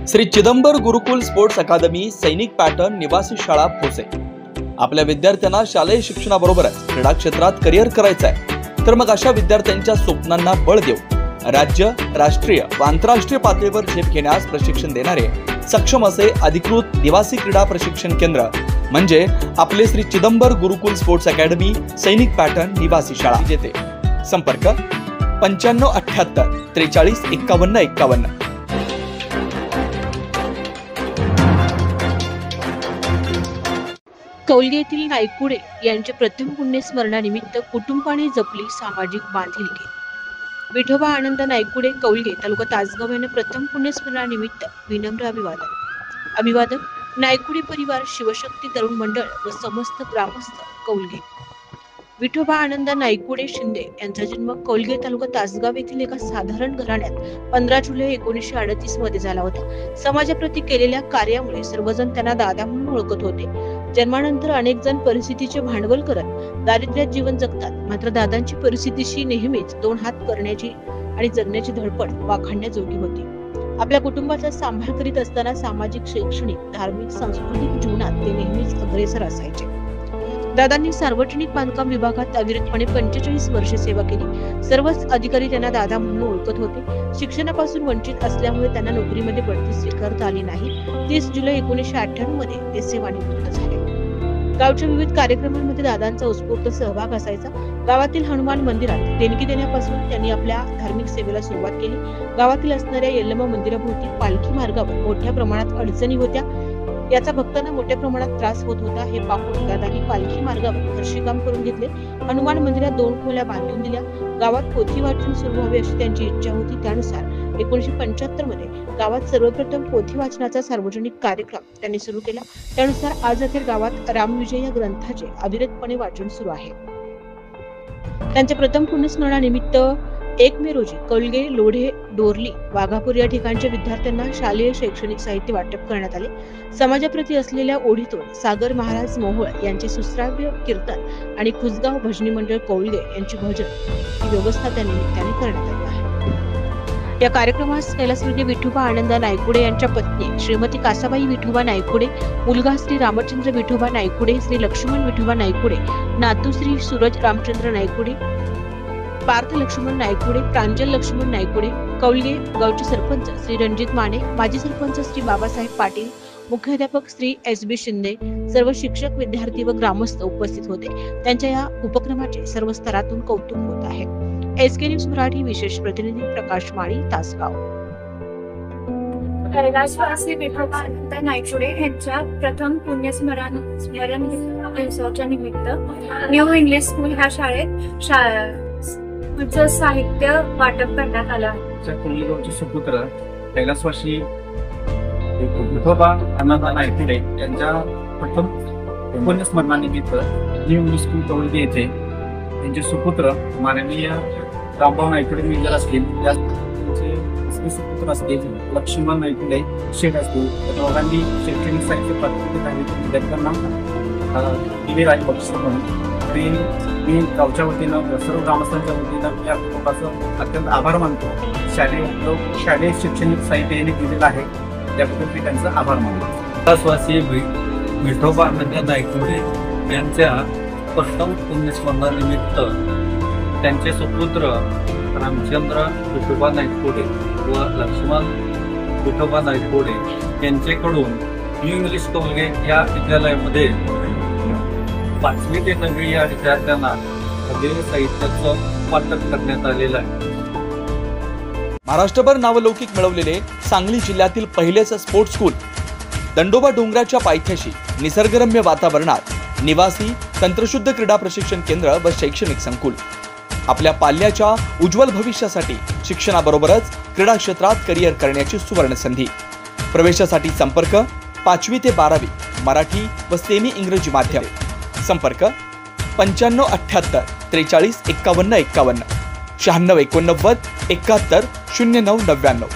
श्री चिदंबर गुरुकुल sports academy सैनिक pattern निवासी शाळा भोसे आपल्या विद्यार्थ्यांना शालेय शिक्षणाबरोबरच क्रीडा क्षेत्रात करिअर करायचं आहे, तर मग अशा विद्यार्थ्यांच्या स्वप्नांना बळ देऊन राज्य, राष्ट्रीय व आंतरराष्ट्रीय पातळीवर झेप घेण्यास प्रशिक्षण देणारे सक्षम असे अधिकृत निवासी क्रीडा प्रशिक्षण केंद्र म्हणजे आपले श्री चिदंबर गुरुकुल स्पोर्ट्स अकादमी सैनिक पॅटर्न निवासी शाळा। जेथे संपर्क 9578 43 51 51। कौलगे येथील नायकुडे यांचे प्रथम पुण्यस्मरणानिमित्त कुटुंबाने जपली सामाजिक बांधिलकी। विठोबा आनंद नायकुडे कौलगे तालुका तासगाव यांना प्रथम पुण्यस्मरणानिमित्त विनम्र अभिवादन। नायकुडे परिवार, शिवशक्ती तरुण मंडळ व समस्त ग्रामस्थ कौलगे। विठोबा आनंद नायकुडे शिंदे यांचा जन्म कौलगे तालुका तासगाव येथील एका साधारण घराण्यात 15 जुलै 1938 मध्ये झाला होता। समाजाप्रती केलेल्या कार्यामुळे सर्वजण त्यांना दादा म्हणून ओळखत होते। जन्मानंतर अनेक जण परिस्थितीचे भांडवल करत दारिद्र्यात जीवन जगतात, मात्र दादांची परिस्थितीशी नेहमीच दोन हात करण्याची आणि जगण्याची धडपड वाखाणण्याजोगी होती। आपल्या कुटुंबाचा सांभाळ करीत असताना सामाजिक, शैक्षणिक, धार्मिक, सांस्कृतिक जीवनात ते नेहमीच अग्रेसर असायचे। दादांनी सार्वजनिक बांधकाम विभागात अविरतपणे 45 वर्षे सेवा केली। सर्वच अधिकारी त्यांना दादा म्हणून ओळखत होते। शिक्षणापासून वंचित असल्यामुळे त्यांना नोकरीमध्ये बढती स्वीकारता आली नाही। 30 जुलै 1998 मध्ये ते सेवानिवृत्त झाले। गावच्या विविध कार्यक्रमांमध्ये दादांचा उत्स्फूर्त सहभाग असायचा। गावातील हनुमान मंदिरात देणगी देण्यापासून त्यांनी आपल्या धार्मिक सेवेला सुरुवात केली। गावातील असणाऱ्या यल्लमा मंदिराभोवती पालखी मार्गावर मोठ्या प्रमाणात अडचणी होत्या, याचा भक्तांना मोठ्या प्रमाणात त्रास होत होता। हे पाहून दादांनी पालखी मार्गावर फरशीकाम करून घेतले। हनुमान मंदिरात 2 खोल्या बांधून दिल्या। गावात पोथी वाचन सुरू व्हावे अशी त्यांची इच्छा होती। त्यानुसार 1975 मध्ये गावात सर्वप्रथम पोथी वाचनाचा सार्वजनिक कार्यक्रम त्यांनी सुरू केला। त्यानुसार आज अखेर गावात रामविजय या ग्रंथाचे अविरतपणे वाचन सुरू आहे। त्यांच्या प्रथम पुण्यस्मरणानिमित्त 1 मे रोजी कौलगे, लोढे, डोरली, वाघापूर या ठिकाणच्या विद्यार्थ्यांना शालेय शैक्षणिक साहित्य वाटप करण्यात आले। समाजाप्रती असलेल्या ओढीतून सागर महाराज मोहोळ यांचे सुश्राव्य कीर्तन आणि खुसगाव भजनी मंडळ कौलगे यांची भजन ही व्यवस्था त्या निमित्ताने करण्यात आली आहे। या कार्यक्रमास कैलासवर्गीय विठोबा आनंद नायकुडे यांच्या पत्नी श्रीमती कासाबाई विठोबा नायकुडे, मुलगा श्री रामचंद्र विठोबा नायकुडे, श्री लक्ष्मण विठोबा नायकुडे, नातू श्री सूरज रामचंद्र नायकुडे, पार्थ लक्ष्मण नायकुडे, प्रांजल लक्ष्मण नायकुडे, कौलगे गावचे सरपंच श्री रणजित माने, माजी सरपंच श्री बाबासाहेब पाटील, मुख्याध्यापक श्री SB शिंदे, सर्व शिक्षक, विद्यार्थी व ग्रामस्थ उपस्थित होते। त्यांच्या या उपक्रमाचे सर्व स्तरातून कौतुक होत आहे। SK न्यूज मराठी विशेष प्रतिनिधी प्रकाश माळी, तासगाव। कैलासवासी विठोबा आनंद नायकुडे यांच्या प्रथम पुण्यस्मरण दिवसाच्या निमित्त न्यू इंग्लिश स्कूल ह्या शाळेत साहित्य वाटप करण्यात आलं। कुंडलीगावचे सुपुत्र कैलासवासी विठोबा आनंद नायकुडे यांच्या प्रथम पुण्यस्मरणानिमित्त न्यू इंग्लिश स्कूल कौलगे येथे त्यांचे सुपुत्र माननीय रामभाऊ नायकुडे मिलर असतील, त्यांचे सुपुत्र असतील लक्ष्मण नायकुडे शेठ असतील, त्या दोघांनी शैक्षणिक साहित्य प्राप्त विद्यार्थ्यांना दिले आहे बक्षीस म्हणून। आणि मी गावच्या वतीनं, सर्व ग्रामस्थांच्या वतीनं मी या कुटुंबाचं अत्यंत आभार मानतो। शालेय शैक्षणिक साहित्य यांनी दिलेलं आहे, त्याबद्दल मी त्यांचा आभार मानतो। कैलासवासी विठोबा आनंद नायकुडे यांच्या प्रथम पुण्यस्मरणानिमित्त त्यांचे सुपुत्र रामचंद्र विठोबा नायकुडे व लक्ष्मण विठोबा नायकुडे यांच्याकडून न्यू इंग्लिश कौलगे या विद्यालयामध्ये 5वी ते 9वी या विद्यार्थ्यांना साहित्याचं वाटप करण्यात आलेलं आहे। महाराष्ट्रभर नावलौकिक मिळवलेले सांगली जिल्ह्यातील पहिलेच स्पोर्ट्स स्कूल, दंडोबा डोंगराच्या पायथ्याशी निसर्गरम्य वातावरणात निवासी तंत्रशुद्ध क्रीडा प्रशिक्षण केंद्र व शैक्षणिक संकुल आपल्या पाल्याच्या उज्ज्वल भविष्यासाठी शिक्षणाबरोबरच क्रीडा क्षेत्रात करिअर करण्याची सुवर्ण संधी। प्रवेशासाठी संपर्क 5वी ते 12वी मराठी व सेमी इंग्रजी माध्यम। संपर्क 9578 43 51 51, 96 89 71 09 99।